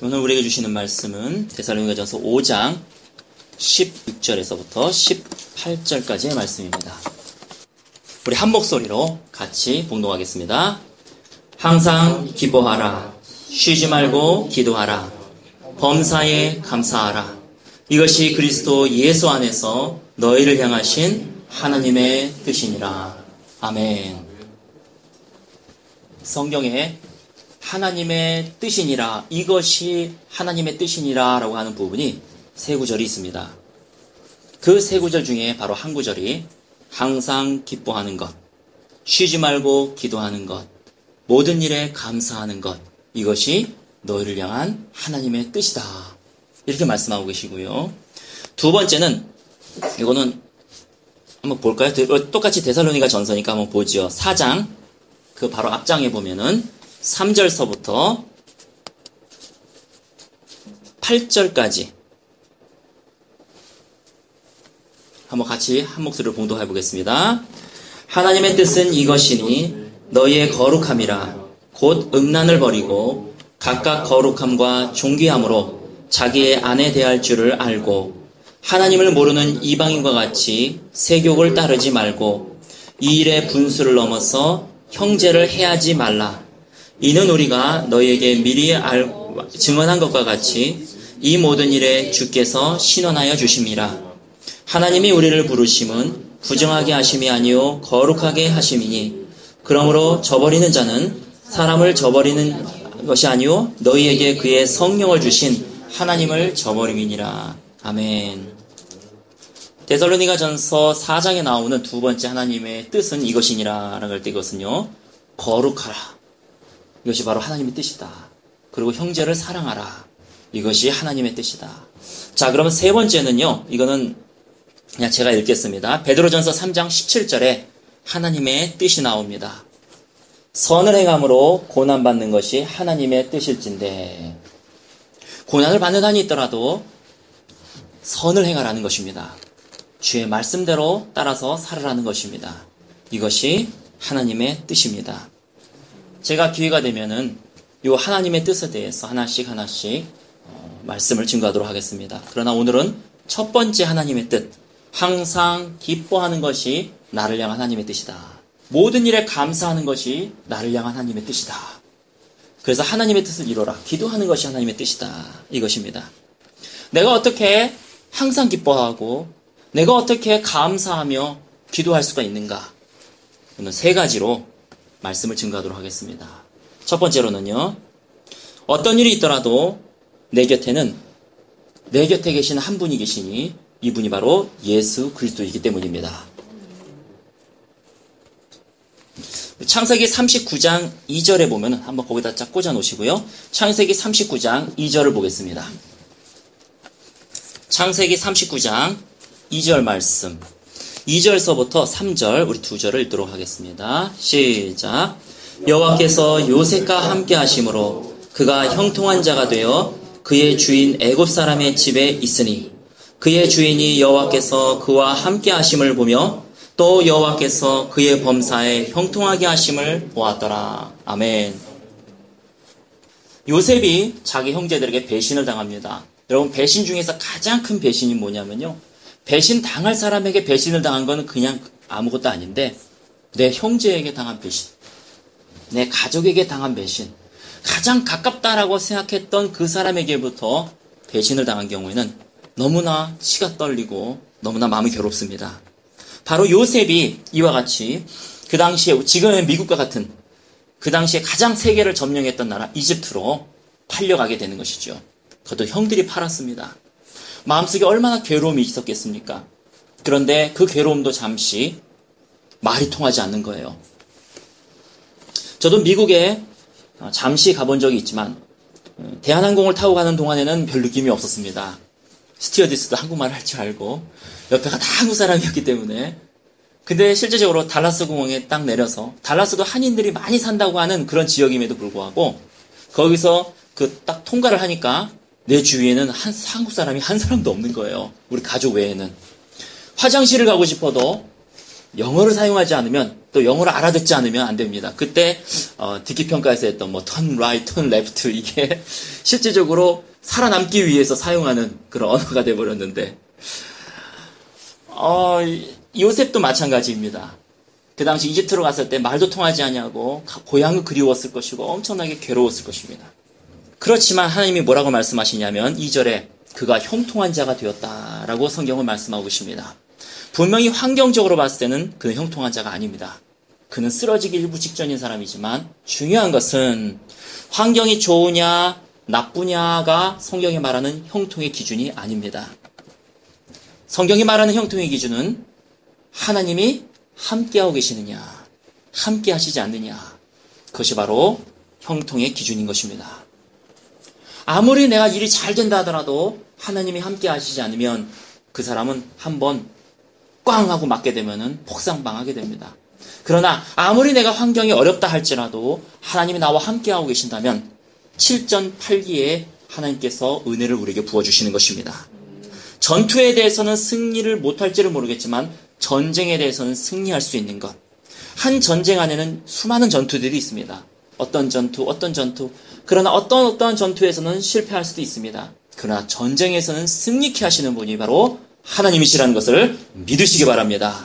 오늘 우리에게 주시는 말씀은 데살로니가전서 5장 16절에서부터 18절까지의 말씀입니다. 우리 한 목소리로 같이 봉독하겠습니다. 항상 기뻐하라. 쉬지 말고 기도하라. 범사에 감사하라. 이것이 그리스도 예수 안에서 너희를 향하신 하나님의 뜻이니라. 아멘. 성경에 하나님의 뜻이니라, 이것이 하나님의 뜻이니라 라고 하는 부분이 세 구절이 있습니다. 그 세 구절 중에 바로 한 구절이 항상 기뻐하는 것, 쉬지 말고 기도하는 것, 모든 일에 감사하는 것, 이것이 너희를 향한 하나님의 뜻이다. 이렇게 말씀하고 계시고요. 두 번째는, 이거는 한번 볼까요? 똑같이 데살로니가 전서니까 한번 보죠. 4장, 그 바로 앞장에 보면은 3절서부터 8절까지 한번 같이 한 목소리로 봉독해 보겠습니다. 하나님의 뜻은 이것이니 너희의 거룩함이라. 곧 음란을 버리고 각각 거룩함과 존귀함으로 자기의 아내 대할 줄을 알고 하나님을 모르는 이방인과 같이 세욕을 따르지 말고 이 일의 분수를 넘어서 형제를 해하지 말라. 이는 우리가 너희에게 미리 증언한 것과 같이 이 모든 일에 주께서 신원하여 주심이라. 하나님이 우리를 부르심은 부정하게 하심이 아니요 거룩하게 하심이니 그러므로 저버리는 자는 사람을 저버리는 것이 아니요 너희에게 그의 성령을 주신 하나님을 저버림이니라. 아멘. 데살로니가전서 4장에 나오는 두 번째 하나님의 뜻은 이것이니라 라고 할 때 이것은요, 거룩하라. 이것이 바로 하나님의 뜻이다. 그리고 형제를 사랑하라. 이것이 하나님의 뜻이다. 자, 그러면 세 번째는요, 이거는 그냥 제가 읽겠습니다. 베드로전서 3장 17절에 하나님의 뜻이 나옵니다. 선을 행함으로 고난받는 것이 하나님의 뜻일진데, 고난을 받는 한이 있더라도 선을 행하라는 것입니다. 주의 말씀대로 따라서 살아라는 것입니다. 이것이 하나님의 뜻입니다. 제가 기회가 되면은 이 하나님의 뜻에 대해서 하나씩 말씀을 증거하도록 하겠습니다. 그러나 오늘은 첫 번째 하나님의 뜻, 항상 기뻐하는 것이 나를 향한 하나님의 뜻이다. 모든 일에 감사하는 것이 나를 향한 하나님의 뜻이다. 그래서 하나님의 뜻을 이루라. 기도하는 것이 하나님의 뜻이다. 이것입니다. 내가 어떻게 항상 기뻐하고 내가 어떻게 감사하며 기도할 수가 있는가? 저는 세 가지로 말씀을 증거하도록 하겠습니다. 첫 번째로는요, 어떤 일이 있더라도 내 곁에 계신 한 분이 계시니 이분이 바로 예수 그리스도이기 때문입니다. 창세기 39장 2절에 보면 한번 거기다 쫙 꽂아 놓으시고요. 창세기 39장 2절을 보겠습니다. 창세기 39장 2절 말씀. 2절서부터 3절 우리 두 절을 읽도록 하겠습니다. 시작. 여호와께서 요셉과 함께 하심으로 그가 형통한 자가 되어 그의 주인 애굽 사람의 집에 있으니 그의 주인이 여호와께서 그와 함께 하심을 보며 또 여호와께서 그의 범사에 형통하게 하심을 보았더라. 아멘. 요셉이 자기 형제들에게 배신을 당합니다. 여러분, 배신 중에서 가장 큰 배신이 뭐냐면요, 배신 당할 사람에게 배신을 당한 건 그냥 아무것도 아닌데 내 형제에게 당한 배신, 내 가족에게 당한 배신, 가장 가깝다라고 생각했던 그 사람에게부터 배신을 당한 경우에는 너무나 치가 떨리고 너무나 마음이 괴롭습니다. 바로 요셉이 이와 같이 그 당시에 지금의 미국과 같은 그 당시에 가장 세계를 점령했던 나라 이집트로 팔려가게 되는 것이죠. 그것도 형들이 팔았습니다. 마음속에 얼마나 괴로움이 있었겠습니까? 그런데 그 괴로움도 잠시 말이 통하지 않는 거예요. 저도 미국에 잠시 가본 적이 있지만 대한항공을 타고 가는 동안에는 별 느낌이 없었습니다. 스튜어디스도 한국말 할 줄 알고 옆에가 다 한국 사람이었기 때문에. 근데 실제적으로 달라스 공항에 딱 내려서, 달라스도 한인들이 많이 산다고 하는 그런 지역임에도 불구하고 거기서 그 딱 통과를 하니까 내 주위에는 한국 사람이 한 사람도 없는 거예요. 우리 가족 외에는. 화장실을 가고 싶어도 영어를 사용하지 않으면 또 영어를 알아듣지 않으면 안 됩니다. 그때 듣기 평가에서 했던 뭐 turn right, turn left 이게 실질적으로 살아남기 위해서 사용하는 그런 언어가 돼버렸는데 요셉도 마찬가지입니다. 그 당시 이집트로 갔을 때 말도 통하지 않냐고 고향을 그리웠을 것이고 엄청나게 괴로웠을 것입니다. 그렇지만 하나님이 뭐라고 말씀하시냐면 2절에 그가 형통한 자가 되었다라고 성경은 말씀하고 계십니다. 분명히 환경적으로 봤을 때는 그는 형통한 자가 아닙니다. 그는 쓰러지기 일부 직전인 사람이지만 중요한 것은 환경이 좋으냐 나쁘냐가 성경이 말하는 형통의 기준이 아닙니다. 성경이 말하는 형통의 기준은 하나님이 함께하고 계시느냐, 함께 하시지 않느냐, 그것이 바로 형통의 기준인 것입니다. 아무리 내가 일이 잘 된다 하더라도 하나님이 함께 하시지 않으면 그 사람은 한번 꽝 하고 맞게 되면은 폭삭망하게 됩니다. 그러나 아무리 내가 환경이 어렵다 할지라도 하나님이 나와 함께하고 계신다면 7전 8기에 하나님께서 은혜를 우리에게 부어주시는 것입니다. 전투에 대해서는 승리를 못할지를 모르겠지만 전쟁에 대해서는 승리할 수 있는 것. 한 전쟁 안에는 수많은 전투들이 있습니다. 어떤 전투. 그러나 어떠한 전투에서는 실패할 수도 있습니다. 그러나 전쟁에서는 승리케 하시는 분이 바로 하나님이시라는 것을 믿으시기 바랍니다.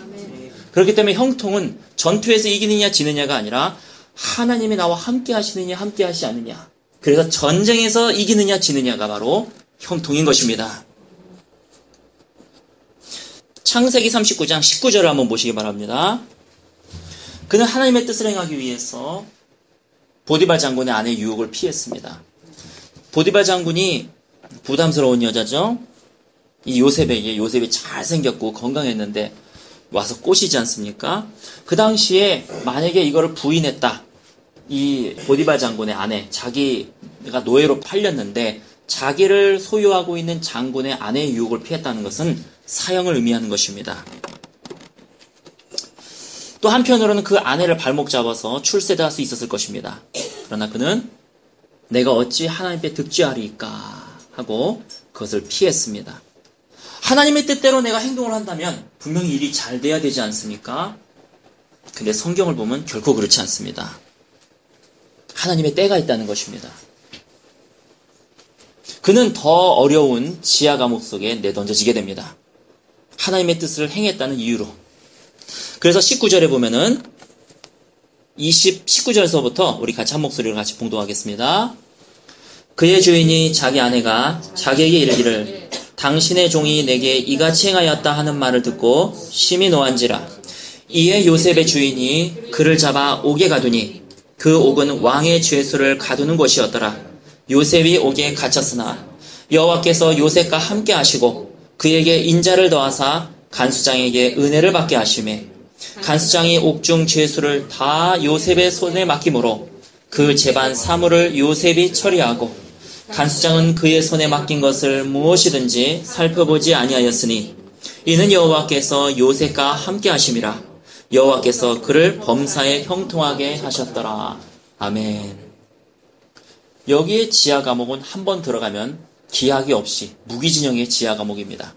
그렇기 때문에 형통은 전투에서 이기느냐 지느냐가 아니라 하나님이 나와 함께 하시느냐 함께 하시지 않느냐. 그래서 전쟁에서 이기느냐 지느냐가 바로 형통인 것입니다. 창세기 39장 19절을 한번 보시기 바랍니다. 그는 하나님의 뜻을 행하기 위해서 보디발 장군의 아내 유혹을 피했습니다. 보디발 장군이 부담스러운 여자죠. 이 요셉이 잘생겼고 건강했는데 와서 꼬시지 않습니까? 그 당시에 만약에 이거를 부인했다. 이 보디발 장군의 아내, 자기가 노예로 팔렸는데 자기를 소유하고 있는 장군의 아내의 유혹을 피했다는 것은 사형을 의미하는 것입니다. 또 한편으로는 그 아내를 발목 잡아서 출세할 수 있었을 것입니다. 그러나 그는 내가 어찌 하나님께 득죄하리까 하고 그것을 피했습니다. 하나님의 뜻대로 내가 행동을 한다면 분명히 일이 잘 돼야 되지 않습니까? 근데 성경을 보면 결코 그렇지 않습니다. 하나님의 때가 있다는 것입니다. 그는 더 어려운 지하 감옥 속에 내던져지게 됩니다. 하나님의 뜻을 행했다는 이유로. 그래서 19절에 보면은 19절에서부터 우리 같이 한 목소리로 같이 봉독하겠습니다. 그의 주인이 자기 아내가 자기에게 이르기를 당신의 종이 내게 이같이 행하였다 하는 말을 듣고 심히 노한지라. 이에 요셉의 주인이 그를 잡아 옥에 가두니 그 옥은 왕의 죄수를 가두는 곳이었더라. 요셉이 옥에 갇혔으나 여호와께서 요셉과 함께 하시고 그에게 인자를 더하사 간수장에게 은혜를 받게 하시매 간수장이 옥중 죄수를 다 요셉의 손에 맡김으로 그 재반 사물을 요셉이 처리하고 간수장은 그의 손에 맡긴 것을 무엇이든지 살펴보지 아니하였으니 이는 여호와께서 요셉과 함께 하심이라. 여호와께서 그를 범사에 형통하게 하셨더라. 아멘. 여기에 지하 감옥은 한 번 들어가면 기약이 없이 무기징역의 지하 감옥입니다.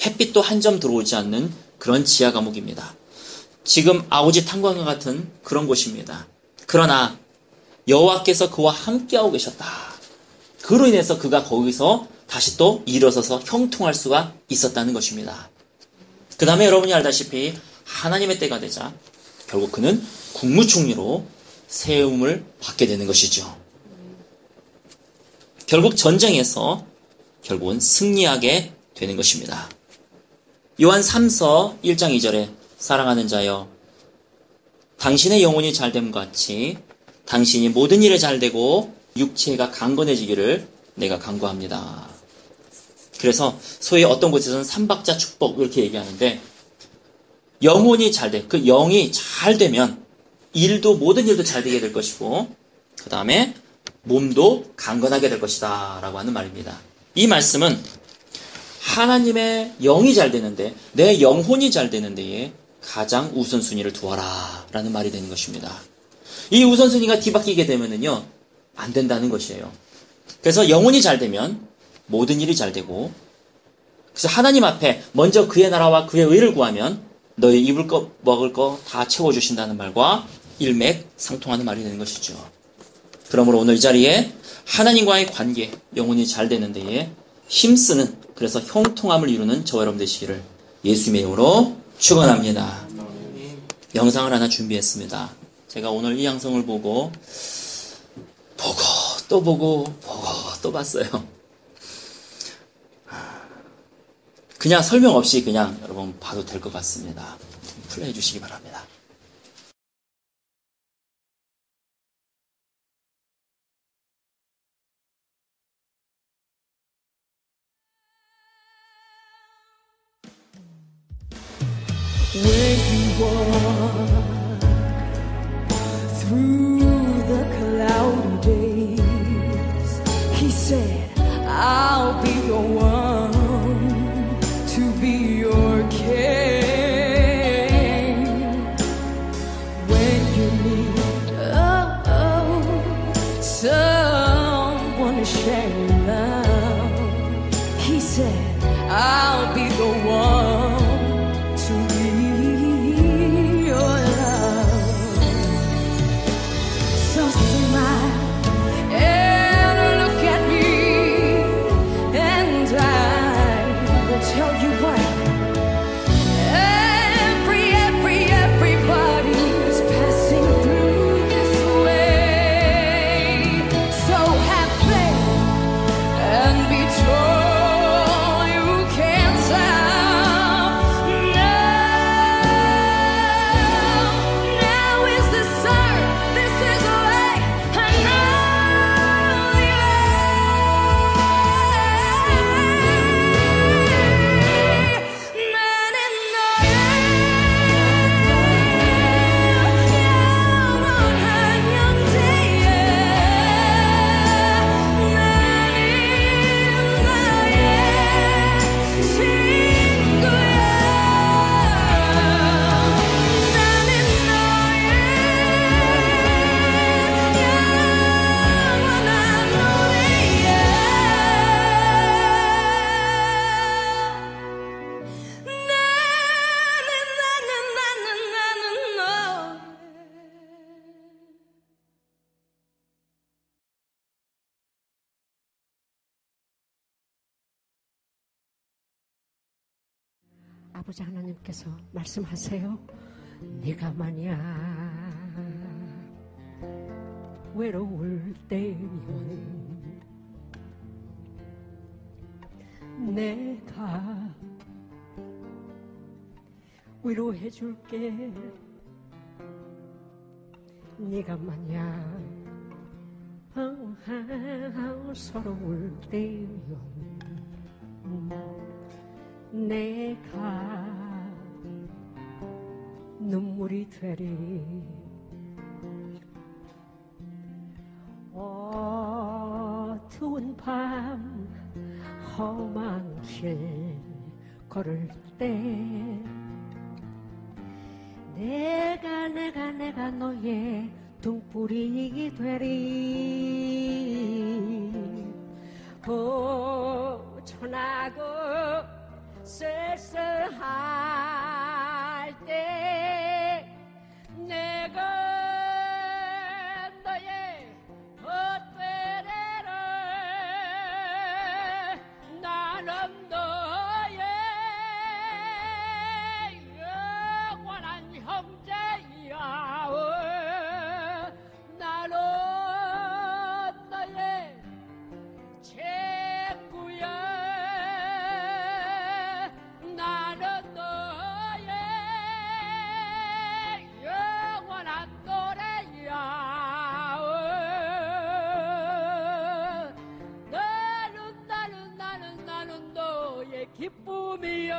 햇빛도 한 점 들어오지 않는 그런 지하 감옥입니다. 지금 아우지 탄광과 같은 그런 곳입니다. 그러나 여호와께서 그와 함께하고 계셨다. 그로 인해서 그가 거기서 다시 또 일어서서 형통할 수가 있었다는 것입니다. 그 다음에 여러분이 알다시피 하나님의 때가 되자 결국 그는 국무총리로 세움을 받게 되는 것이죠. 결국 전쟁에서 결국은 승리하게 되는 것입니다. 요한 3서 1장 2절에 사랑하는 자여 당신의 영혼이 잘됨과 같이 당신이 모든 일에 잘되고 육체가 강건해지기를 내가 간구합니다. 그래서 소위 어떤 곳에서는 삼박자 축복 이렇게 얘기하는데 영혼이 잘돼. 그 영이 잘 되면 모든 일도 잘 되게 될 것이고 그 다음에 몸도 강건하게 될 것이다 라고 하는 말입니다. 이 말씀은 하나님의 영이 잘 되는데 내 영혼이 잘 되는 데에 가장 우선순위를 두어라 라는 말이 되는 것입니다. 이 우선순위가 뒤바뀌게 되면은요 안 된다는 것이에요. 그래서 영혼이 잘 되면 모든 일이 잘 되고 그래서 하나님 앞에 먼저 그의 나라와 그의 의를 구하면 너희 입을 거 먹을 거 다 채워주신다는 말과 일맥상통하는 말이 되는 것이죠. 그러므로 오늘 이 자리에 하나님과의 관계, 영혼이 잘 되는 데에 힘쓰는, 그래서 형통함을 이루는 저와 여러분 되시기를 예수님의 이름으로 축원합니다. 영상을 하나 준비했습니다. 제가 오늘 이 양성을 보고 또 봤어요. 그냥 설명 없이 그냥 여러분 봐도 될 것 같습니다. 플레이해 주시기 바랍니다. When you walk through the cloudy days, he said, I'll be the one to be your king. When you need someone to share your love, he said, I'll be the one to be your love. So smile and look at me, and I will tell you what. Everybody's passing through this way. So have faith and be told you can't stop. Now is the start. This is the way. I know you. 아버지 하나님께서 말씀하세요. 네가 만약 외로울 때면 내가 위로해 줄게. 네가 만약 서러울 때면 내가 눈물이 되리. 어두운 밤 험한 길 걸을 때 내가 너의 등불이 되리. 고전하고 쓸쓸할 때 내가 너의 헛되리라. 나는 너의 영원한 형제야. 나는 너의 친구야. 나는 너의 영원한 노래야. 나는 너의 기쁨이야.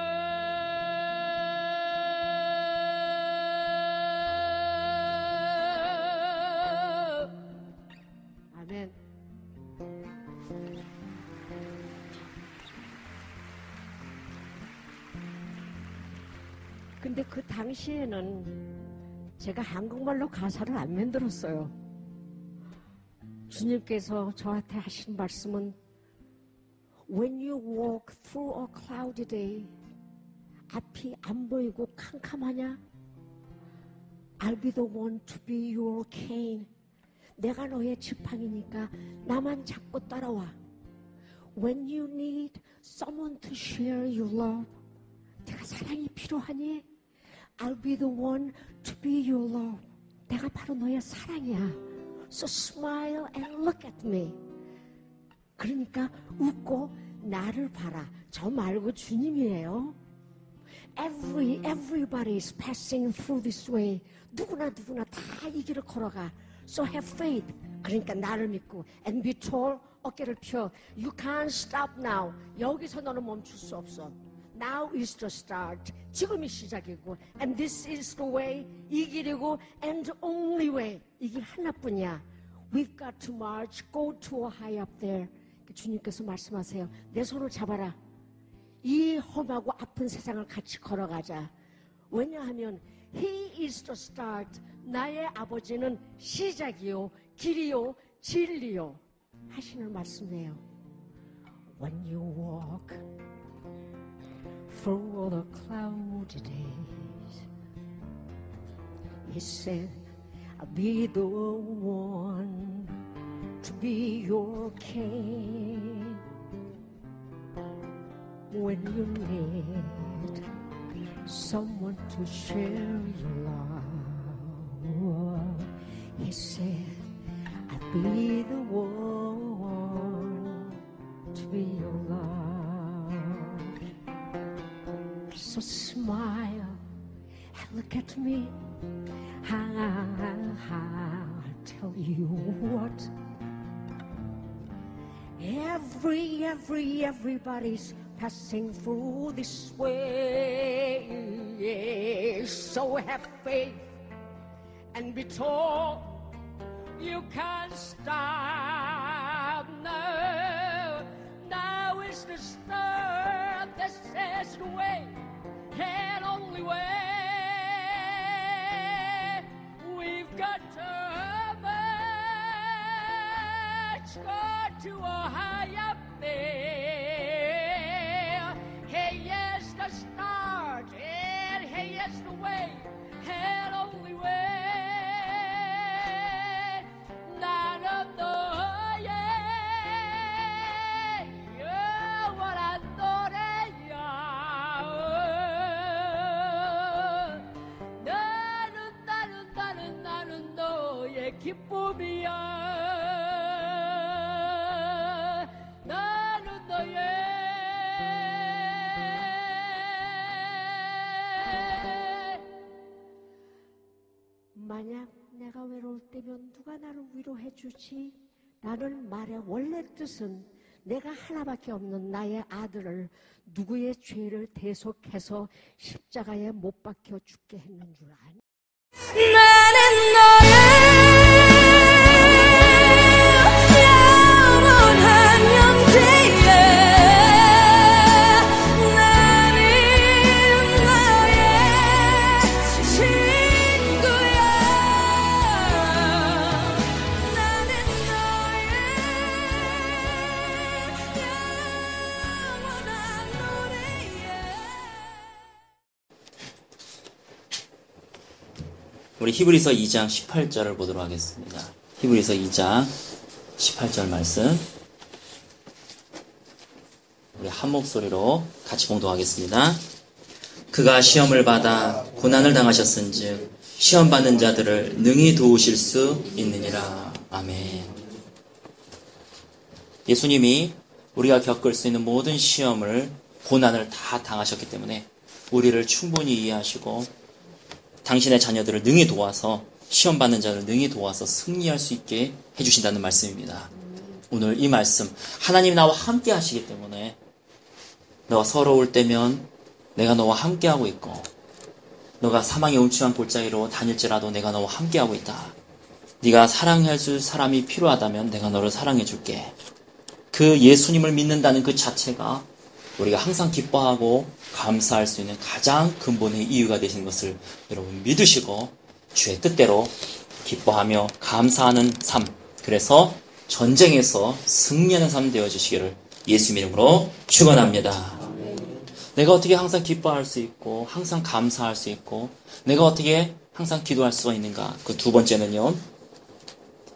아멘. 근데 그 당시에는 제가 한국말로 가사를 안 만들었어요. 주님께서 저한테 하신 말씀은 When you walk through a cloudy day, 앞이 안 보이고 캄캄하냐? I'll be the one to be your cane. 내가 너의 지팡이니까 나만 잡고 따라와. When you need someone to share your love. 내가 사랑이 필요하니? I'll be the one to be your love. 내가 바로 너의 사랑이야. So smile and look at me. 그러니까 웃고 나를 봐라. 저 말고 주님이에요. Everybody is passing through this way. 누구나 다 이 길을 걸어가. So have faith. 그러니까 나를 믿고 and be tall. 어깨를 펴. You can't stop now. 여기서 너는 멈출 수 없어. Now is the start. 지금이 시작이고 and this is the way. 이 길이고 and the only way. 이 길 하나뿐이야. We've got to march. Go to high up there. 주님께서 말씀하세요. 내 손을 잡아라. 이 험하고 아픈 세상을 같이 걸어가자. 왜냐하면 He is the start. 나의 아버지는 시작이요, 길이요, 진리요 하시는 말씀이에요. When you walk through the cloudy days, He said, I'll be the one to be your king. When you need someone to share your love, He said, I'll be the one to be your love. So smile and look at me. I'll tell you what. Everybody's passing through this way. So have faith and be tall. You can't stop now. Now is the start. This is the way and only way. We've got to march, go to a high up there. Hey, yes, the start, and hey, yes, the way, and only way. None of the what I thought 나는 너의 기쁨이야. 나는 너의 만약 내가 외로울 때면 누가 나를 위로해 주지? 라는 말의 원래 뜻은 내가 하나밖에 없는 나의 아들을 누구의 죄를 대속해서 십자가에 못 박혀 죽게 했는 줄 아니? 나는 너의 영원한 형제야. 나는 너의 친구야. 나는 너의 영원한 노래야. 우리 히브리서 2장 18절을 보도록 하겠습니다. 히브리서 2장 18절 말씀 우리 한 목소리로 같이 봉독하겠습니다. 그가 시험을 받아 고난을 당하셨은즉 시험 받는 자들을 능히 도우실 수 있느니라. 아멘. 예수님이 우리가 겪을 수 있는 모든 시험을 고난을 다 당하셨기 때문에 우리를 충분히 이해하시고 당신의 자녀들을 능히 도와서 시험 받는 자를 능히 도와서 승리할 수 있게 해주신다는 말씀입니다. 오늘 이 말씀 하나님이 나와 함께 하시기 때문에 너가 서러울 때면 내가 너와 함께하고 있고 너가 사망의 음침한 골짜기로 다닐지라도 내가 너와 함께하고 있다. 네가 사랑해줄 사람이 필요하다면 내가 너를 사랑해줄게. 그 예수님을 믿는다는 그 자체가 우리가 항상 기뻐하고 감사할 수 있는 가장 근본의 이유가 되신 것을 여러분 믿으시고 주의 뜻대로 기뻐하며 감사하는 삶, 그래서 전쟁에서 승리하는 삶 되어주시기를 예수님 이름으로 축원합니다. 내가 어떻게 항상 기뻐할 수 있고 항상 감사할 수 있고 내가 어떻게 항상 기도할 수가 있는가? 그 두 번째는요.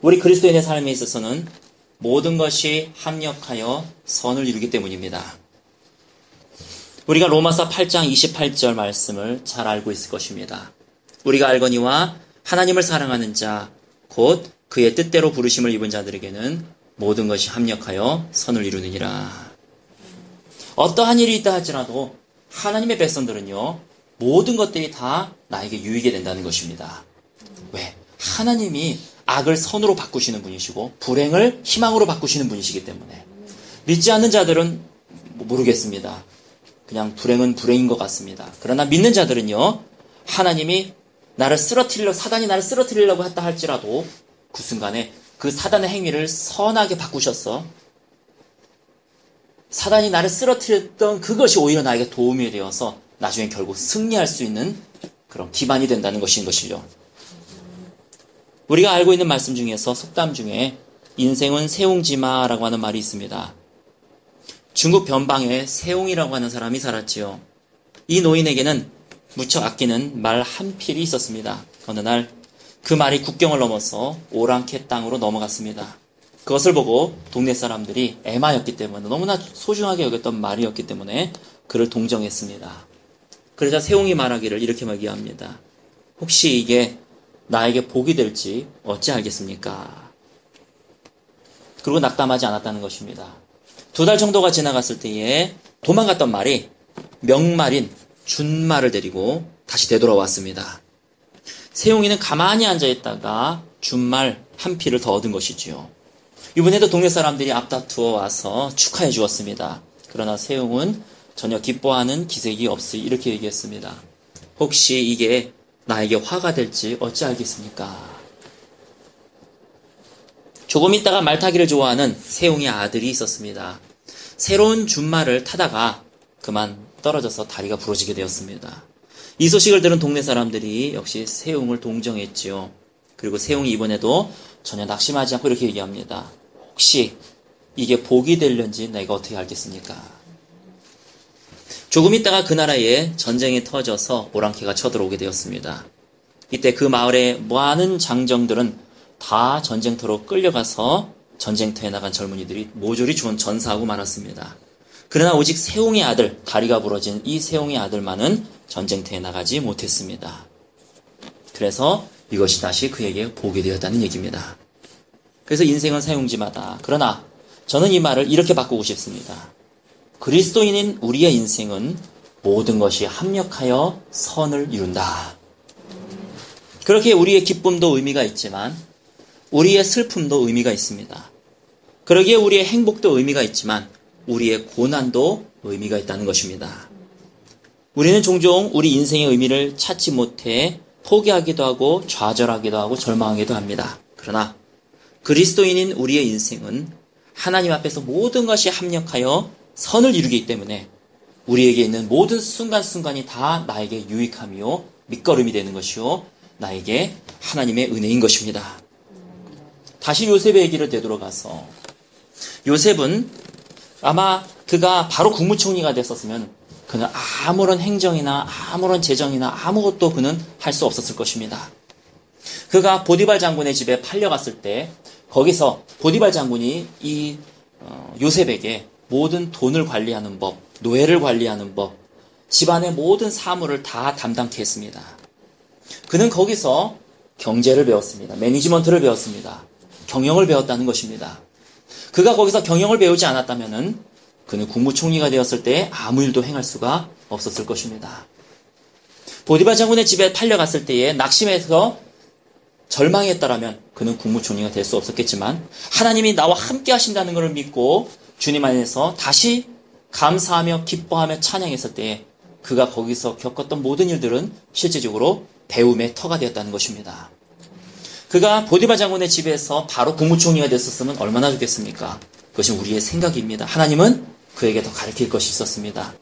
우리 그리스도인의 삶에 있어서는 모든 것이 합력하여 선을 이루기 때문입니다. 우리가 로마서 8장 28절 말씀을 잘 알고 있을 것입니다. 우리가 알거니와 하나님을 사랑하는 자, 곧 그의 뜻대로 부르심을 입은 자들에게는 모든 것이 합력하여 선을 이루느니라. 어떠한 일이 있다 할지라도 하나님의 백성들은요, 모든 것들이 다 나에게 유익이 된다는 것입니다. 왜? 하나님이 악을 선으로 바꾸시는 분이시고 불행을 희망으로 바꾸시는 분이시기 때문에 믿지 않는 자들은 모르겠습니다. 그냥 불행은 불행인 것 같습니다. 그러나 믿는 자들은요, 하나님이 사단이 나를 쓰러뜨리려고 했다 할지라도 그 순간에 그 사단의 행위를 선하게 바꾸셔서 사단이 나를 쓰러뜨렸던 그것이 오히려 나에게 도움이 되어서 나중에 결국 승리할 수 있는 그런 기반이 된다는 것인 것이죠. 우리가 알고 있는 말씀 중에서 속담 중에 인생은 세옹지마라고 하는 말이 있습니다. 중국 변방에 세옹이라고 하는 사람이 살았지요. 이 노인에게는 무척 아끼는 말 한 필이 있었습니다. 어느 날 그 말이 국경을 넘어서 오랑캐 땅으로 넘어갔습니다. 그것을 보고 동네 사람들이 애마였기 때문에 너무나 소중하게 여겼던 말이었기 때문에 그를 동정했습니다. 그러자 세옹이 말하기를 이렇게 얘기합니다. 혹시 이게 나에게 복이 될지 어찌 알겠습니까? 그리고 낙담하지 않았다는 것입니다. 2달 정도가 지나갔을 때에 도망갔던 말이 명말인 준말을 데리고 다시 되돌아왔습니다. 세용이는 가만히 앉아있다가 준말 한 피를 더 얻은 것이지요. 이번에도 동네 사람들이 앞다투어 와서 축하해 주었습니다. 그러나 세용은 전혀 기뻐하는 기색이 없이 이렇게 얘기했습니다. 혹시 이게 나에게 화가 될지 어찌 알겠습니까? 조금 있다가 말타기를 좋아하는 세용의 아들이 있었습니다. 새로운 준말을 타다가 그만 떨어져서 다리가 부러지게 되었습니다. 이 소식을 들은 동네 사람들이 역시 세용을 동정했지요. 그리고 세용이 이번에도 전혀 낙심하지 않고 이렇게 얘기합니다. 혹시 이게 복이 되려는지 내가 어떻게 알겠습니까? 조금 있다가 그 나라에 전쟁이 터져서 오랑캐가 쳐들어오게 되었습니다. 이때 그 마을의 많은 장정들은 다 전쟁터로 끌려가서 전쟁터에 나간 젊은이들이 모조리 전사하고 말았습니다. 그러나 오직 세옹의 아들, 다리가 부러진 이 세옹의 아들만은 전쟁터에 나가지 못했습니다. 그래서 이것이 다시 그에게 복이 되었다는 얘기입니다. 그래서 인생은 사용지마다. 그러나 저는 이 말을 이렇게 바꾸고 싶습니다. 그리스도인인 우리의 인생은 모든 것이 합력하여 선을 이룬다. 그렇게 우리의 기쁨도 의미가 있지만 우리의 슬픔도 의미가 있습니다. 그러기에 우리의 행복도 의미가 있지만 우리의 고난도 의미가 있다는 것입니다. 우리는 종종 우리 인생의 의미를 찾지 못해 포기하기도 하고 좌절하기도 하고 절망하기도 합니다. 그러나 그리스도인인 우리의 인생은 하나님 앞에서 모든 것이 합력하여 선을 이루기 때문에 우리에게 있는 모든 순간순간이 다 나에게 유익함이요 밑거름이 되는 것이요 나에게 하나님의 은혜인 것입니다. 다시 요셉의 얘기를 되돌아가서 요셉은 아마 그가 바로 국무총리가 됐었으면 그는 아무런 행정이나 아무런 재정이나 아무것도 그는 할 수 없었을 것입니다. 그가 보디발 장군의 집에 팔려갔을 때 거기서 보디발 장군이 이 요셉에게 모든 돈을 관리하는 법, 노예를 관리하는 법, 집안의 모든 사물을 다 담당케 했습니다. 그는 거기서 경제를 배웠습니다. 매니지먼트를 배웠습니다. 경영을 배웠다는 것입니다. 그가 거기서 경영을 배우지 않았다면은 그는 국무총리가 되었을 때 아무 일도 행할 수가 없었을 것입니다. 보디발 장군의 집에 팔려갔을 때에 낙심해서 절망했다라면 그는 국무총리가 될 수 없었겠지만 하나님이 나와 함께 하신다는 것을 믿고 주님 안에서 다시 감사하며 기뻐하며 찬양했을 때에 그가 거기서 겪었던 모든 일들은 실제적으로 배움의 터가 되었다는 것입니다. 그가 보디발 장군의 집에서 바로 국무총리가 됐었으면 얼마나 좋겠습니까? 그것이 우리의 생각입니다. 하나님은 그에게 더 가르칠 것이 있었습니다.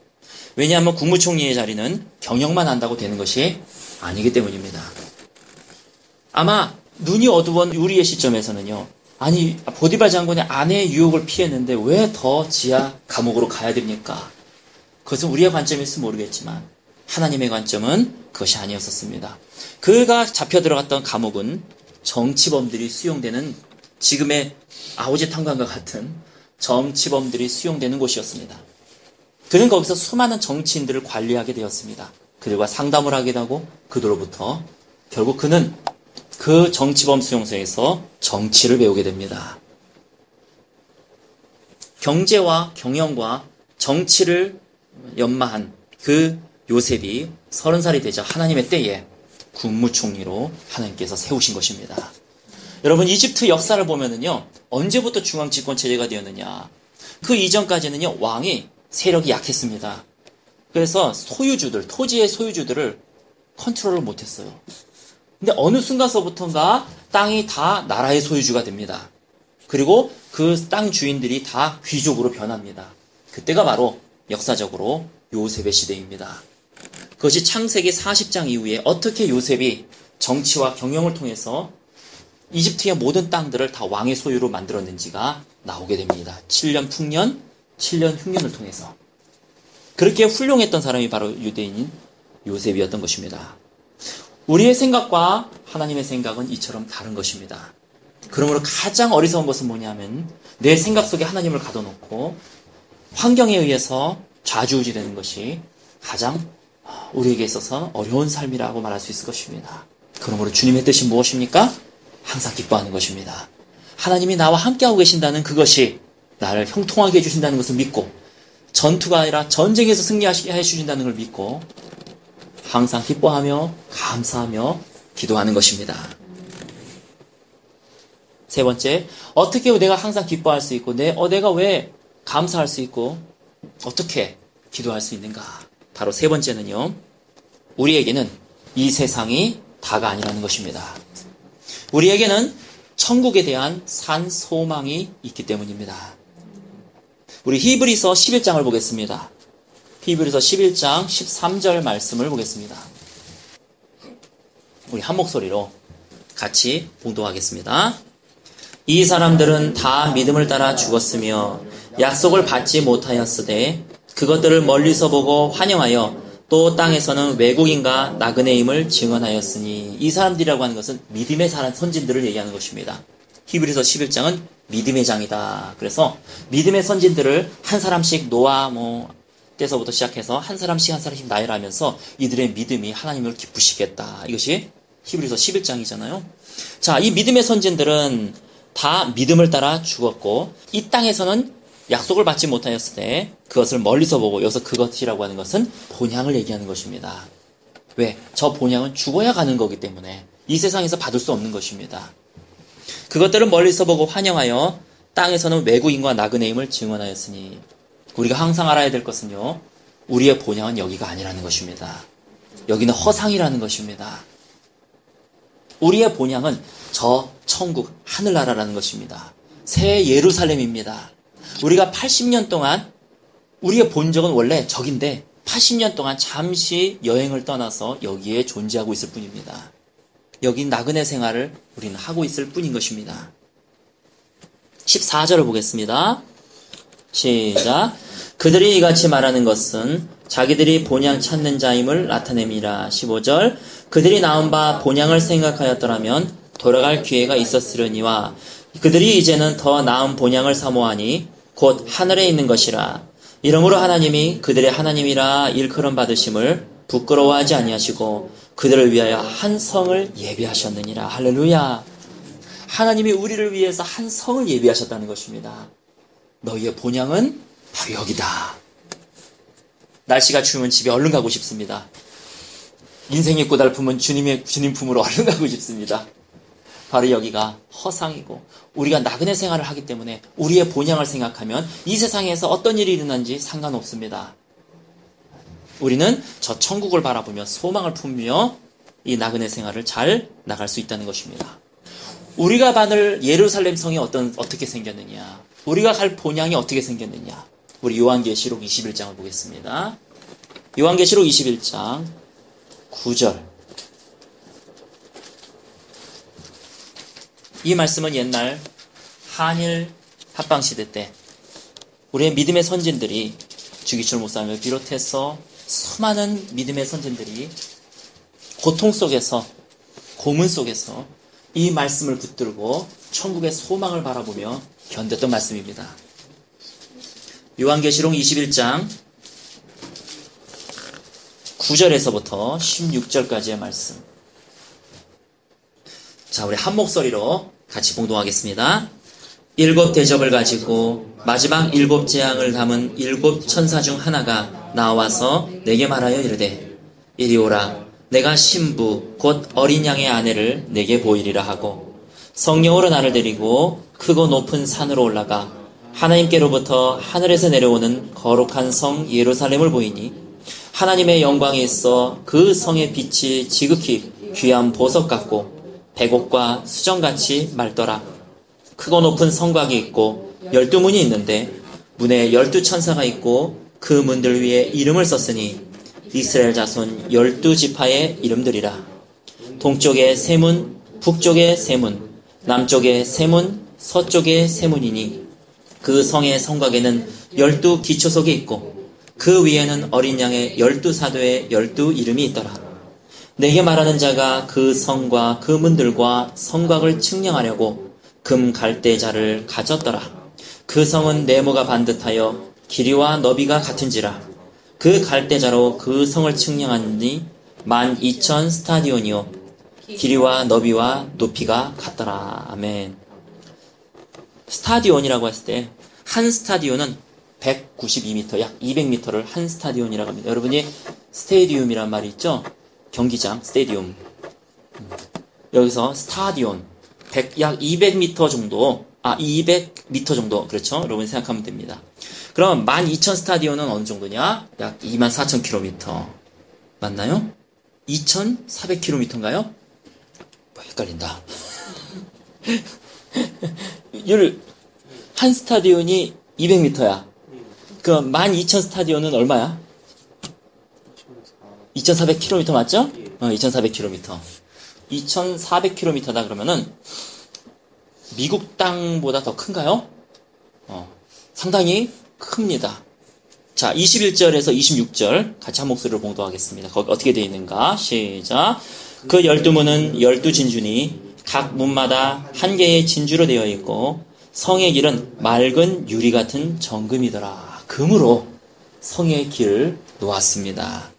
왜냐하면 국무총리의 자리는 경영만 한다고 되는 것이 아니기 때문입니다. 아마 눈이 어두운 우리의 시점에서는요. 아니 보디발 장군의 아내의 유혹을 피했는데 왜 더 지하 감옥으로 가야 됩니까? 그것은 우리의 관점일지 모르겠지만 하나님의 관점은 그것이 아니었었습니다. 그가 잡혀 들어갔던 감옥은 정치범들이 수용되는 지금의 아우지탄광과 같은 정치범들이 수용되는 곳이었습니다. 그는 거기서 수많은 정치인들을 관리하게 되었습니다. 그들과 상담을 하기도 하고 그들로부터 결국 그는 그 정치범 수용소에서 정치를 배우게 됩니다. 경제와 경영과 정치를 연마한 그 요셉이 30살이 되자 하나님의 때에 국무총리로 하나님께서 세우신 것입니다. 여러분, 이집트 역사를 보면은요, 언제부터 중앙집권체제가 되었느냐. 그 이전까지는요, 왕이 세력이 약했습니다. 그래서 소유주들, 토지의 소유주들을 컨트롤을 못했어요. 근데 어느 순간서부터인가 땅이 다 나라의 소유주가 됩니다. 그리고 그 땅 주인들이 다 귀족으로 변합니다. 그때가 바로 역사적으로 요셉의 시대입니다. 그것이 창세기 40장 이후에 어떻게 요셉이 정치와 경영을 통해서 이집트의 모든 땅들을 다 왕의 소유로 만들었는지가 나오게 됩니다. 7년 풍년, 7년 흉년을 통해서. 그렇게 훌륭했던 사람이 바로 유대인인 요셉이었던 것입니다. 우리의 생각과 하나님의 생각은 이처럼 다른 것입니다. 그러므로 가장 어리석은 것은 뭐냐면 내 생각 속에 하나님을 가둬놓고 환경에 의해서 좌지우지되는 것이 가장 우리에게 있어서 어려운 삶이라고 말할 수 있을 것입니다. 그러므로 주님의 뜻이 무엇입니까? 항상 기뻐하는 것입니다. 하나님이 나와 함께하고 계신다는 그것이 나를 형통하게 해주신다는 것을 믿고 전투가 아니라 전쟁에서 승리하게 해주신다는 걸 믿고 항상 기뻐하며 감사하며 기도하는 것입니다. 세 번째, 어떻게 내가 항상 기뻐할 수 있고 내가 왜 감사할 수 있고 어떻게 기도할 수 있는가? 바로 세 번째는요, 우리에게는 이 세상이 다가 아니라는 것입니다. 우리에게는 천국에 대한 산 소망이 있기 때문입니다. 우리 히브리서 11장을 보겠습니다. 히브리서 11장 13절 말씀을 보겠습니다. 우리 한 목소리로 같이 봉독하겠습니다. 이 사람들은 다 믿음을 따라 죽었으며 약속을 받지 못하였으되 그것들을 멀리서 보고 환영하여 또 땅에서는 외국인과 나그네임을 증언하였으니, 이 사람들이라고 하는 것은 믿음의 선진들을 얘기하는 것입니다. 히브리서 11장은 믿음의 장이다. 그래서 믿음의 선진들을 한 사람씩 노아 때서부터 시작해서 한 사람씩 나열하면서 이들의 믿음이 하나님을 기쁘시겠다. 이것이 히브리서 11장이잖아요. 자, 이 믿음의 선진들은 다 믿음을 따라 죽었고 이 땅에서는 약속을 받지 못하였을 때 그것을 멀리서 보고, 여기서 그것이라고 하는 것은 본향을 얘기하는 것입니다. 왜? 저 본향은 죽어야 가는 거기 때문에 이 세상에서 받을 수 없는 것입니다. 그것들을 멀리서 보고 환영하여 땅에서는 외국인과 나그네임을 증언하였으니, 우리가 항상 알아야 될 것은요, 우리의 본향은 여기가 아니라는 것입니다. 여기는 허상이라는 것입니다. 우리의 본향은 저 천국 하늘나라라는 것입니다. 새 예루살렘입니다. 우리가 80년 동안 우리의 본적은 원래 저긴데 80년 동안 잠시 여행을 떠나서 여기에 존재하고 있을 뿐입니다. 여기 나그네 생활을 우리는 하고 있을 뿐인 것입니다. 14절을 보겠습니다. 시작. 그들이 이같이 말하는 것은 자기들이 본향 찾는 자임을 나타냅니다. 15절. 그들이 낳은 바 본향을 생각하였더라면 돌아갈 기회가 있었으려니와 그들이 이제는 더 나은 본향을 사모하니 곧 하늘에 있는 것이라. 이러므로 하나님이 그들의 하나님이라 일컬음 받으심을 부끄러워하지 아니하시고 그들을 위하여 한 성을 예비하셨느니라. 할렐루야. 하나님이 우리를 위해서 한 성을 예비하셨다는 것입니다. 너희의 본향은 바로 여기다. 날씨가 추우면 집에 얼른 가고 싶습니다. 인생이 고달프면 주님 품으로 얼른 가고 싶습니다. 바로 여기가 허상이고 우리가 나그네 생활을 하기 때문에 우리의 본향을 생각하면 이 세상에서 어떤 일이 일어난지 상관없습니다. 우리는 저 천국을 바라보며 소망을 품으며 이 나그네 생활을 잘 나갈 수 있다는 것입니다. 우리가 받을 예루살렘 성이 어떻게 생겼느냐, 우리가 갈 본향이 어떻게 생겼느냐, 우리 요한계시록 21장을 보겠습니다. 요한계시록 21장 9절. 이 말씀은 옛날 한일 합방시대 때 우리의 믿음의 선진들이 주기철 목사님을 비롯해서 수많은 믿음의 선진들이 고통 속에서, 고문 속에서 이 말씀을 붙들고 천국의 소망을 바라보며 견뎠던 말씀입니다. 요한계시록 21장 9절에서부터 16절까지의 말씀. 자, 우리 한 목소리로 같이 봉독하겠습니다. 7 대접을 가지고 마지막 7 재앙을 담은 7 천사 중 하나가 나와서 내게 말하여 이르되 이리 오라. 내가 신부 곧 어린 양의 아내를 내게 보이리라 하고 성령으로 나를 데리고 크고 높은 산으로 올라가 하나님께로부터 하늘에서 내려오는 거룩한 성 예루살렘을 보이니 하나님의 영광이 있어 그 성의 빛이 지극히 귀한 보석 같고 백옥과 수정같이 맑더라. 크고 높은 성곽이 있고 12문이 있는데 문에 12천사가 있고 그 문들 위에 이름을 썼으니 이스라엘 자손 12지파의 이름들이라. 동쪽에 세 문, 북쪽에 세 문, 남쪽에 세 문, 서쪽에 세 문이니 그 성의 성곽에는 12 기초석이 있고 그 위에는 어린 양의 12사도의 12 이름이 있더라. 내게 말하는 자가 그 성과 그 문들과 성곽을 측량하려고 금 갈대자를 가졌더라. 그 성은 네모가 반듯하여 길이와 너비가 같은지라. 그 갈대자로 그 성을 측량하니 12,000 스타디온이요 길이와 너비와 높이가 같더라. 아멘. 스타디온이라고 했을 때 한 스타디온은 192m, 약 200m를 한 스타디온이라고 합니다. 여러분이 스테디움이란 말이 있죠? 경기장, 스테디움. 여기서 스타디온, 약 200m 정도, 200m 정도, 그렇죠? 여러분이 생각하면 됩니다. 그럼 12,000 스타디온은 어느 정도냐? 약 24,000km. 맞나요? 2,400km인가요? 헷갈린다. 한 스타디온이 200m야. 그럼 12,000 스타디온은 얼마야? 2,400km 맞죠? 2,400km. 2,400km다 그러면은 미국 땅보다 더 큰가요? 상당히 큽니다. 자, 21절에서 26절 같이 한 목소리로 봉독하겠습니다. 거기 어떻게 되어 있는가? 시작. 그 12문은 12진주니 각 문마다 한 개의 진주로 되어 있고 성의 길은 맑은 유리 같은 정금이더라. 금으로 성의 길을 놓았습니다.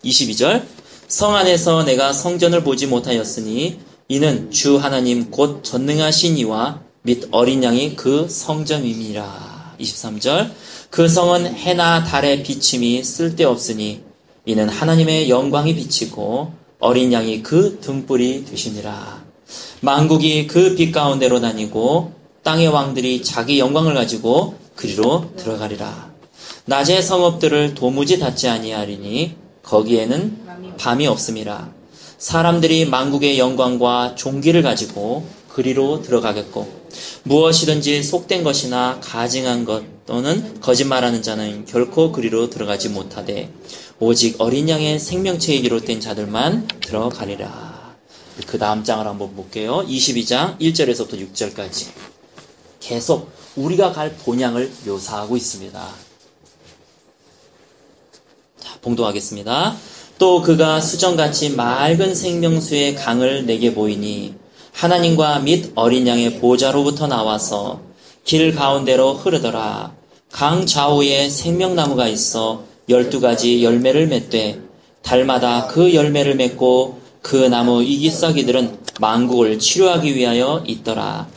22절. 성 안에서 내가 성전을 보지 못하였으니 이는 주 하나님 곧 전능하신 이와 및 어린 양이 그 성전임이라. 23절. 그 성은 해나 달의 비침이 쓸데없으니 이는 하나님의 영광이 비치고 어린 양이 그 등불이 되시니라. 만국이 그 빛 가운데로 다니고 땅의 왕들이 자기 영광을 가지고 그리로 들어가리라. 낮의 성읍들을 도무지 닫지 아니하리니 거기에는 밤이 없음이라. 사람들이 만국의 영광과 존귀를 가지고 그리로 들어가겠고 무엇이든지 속된 것이나 가증한 것 또는 거짓말하는 자는 결코 그리로 들어가지 못하되 오직 어린 양의 생명체에 기록된 자들만 들어가리라. 그 다음 장을 한번 볼게요. 22장 1절에서부터 6절까지 계속 우리가 갈 본향을 묘사하고 있습니다. 자, 봉독하겠습니다. 또 그가 수정같이 맑은 생명수의 강을 내게 보이니 하나님과 및 어린 양의 보좌로부터 나와서 길 가운데로 흐르더라. 강 좌우에 생명나무가 있어 12가지 열매를 맺되 달마다 그 열매를 맺고 그 나무 이깃사귀들은 만국을 치료하기 위하여 있더라.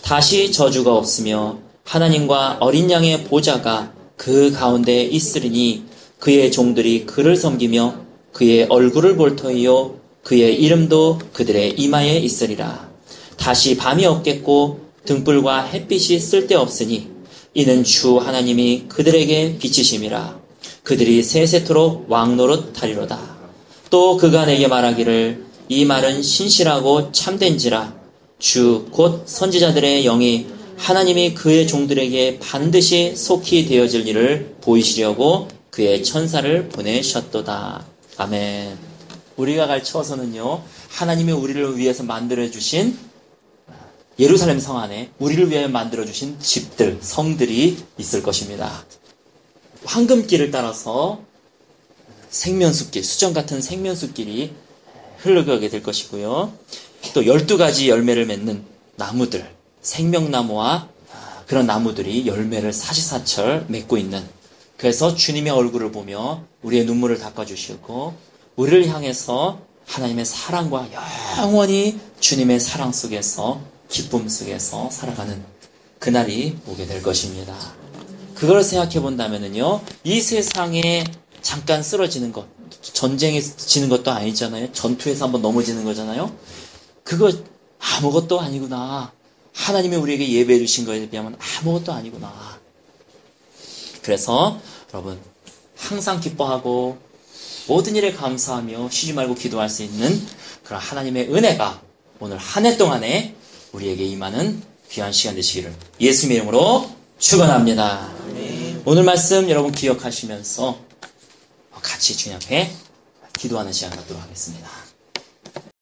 다시 저주가 없으며 하나님과 어린 양의 보좌가 그 가운데 있으리니 그의 종들이 그를 섬기며 그의 얼굴을 볼 터이요 그의 이름도 그들의 이마에 있으리라. 다시 밤이 없겠고 등불과 햇빛이 쓸데없으니 이는 주 하나님이 그들에게 비치심이라. 그들이 세세토록 왕노릇 하리로다. 또 그가 내게 말하기를 이 말은 신실하고 참된지라. 주 곧 선지자들의 영이 하나님이 그의 종들에게 반드시 속히 되어질 일을 보이시려고 그의 천사를 보내셨도다. 아멘. 우리가 갈 처소는요, 하나님이 우리를 위해서 만들어주신 예루살렘 성 안에 우리를 위해 만들어주신 집들, 성들이 있을 것입니다. 황금길을 따라서 생명숲길, 수정 같은 생명숲길이 흘러가게 될 것이고요. 또 12가지 열매를 맺는 나무들, 생명나무와 그런 나무들이 열매를 사시사철 맺고 있는, 그래서 주님의 얼굴을 보며 우리의 눈물을 닦아주시고 우리를 향해서 하나님의 사랑과 영원히 주님의 사랑 속에서 기쁨 속에서 살아가는 그날이 오게 될 것입니다. 그걸 생각해 본다면요, 이 세상에 잠깐 쓰러지는 것, 전쟁에 지는 것도 아니잖아요. 전투에서 한번 넘어지는 거잖아요. 그거 아무것도 아니구나. 하나님이 우리에게 예배해 주신 것에 비하면 아무것도 아니구나. 그래서 여러분 항상 기뻐하고 모든 일에 감사하며 쉬지 말고 기도할 수 있는 그런 하나님의 은혜가 오늘 한 해 동안에 우리에게 임하는 귀한 시간 되시기를 예수님의 이름으로 축원합니다. 오늘 말씀 여러분 기억하시면서 같이 주님 앞에 기도하는 시간 갖도록 하겠습니다.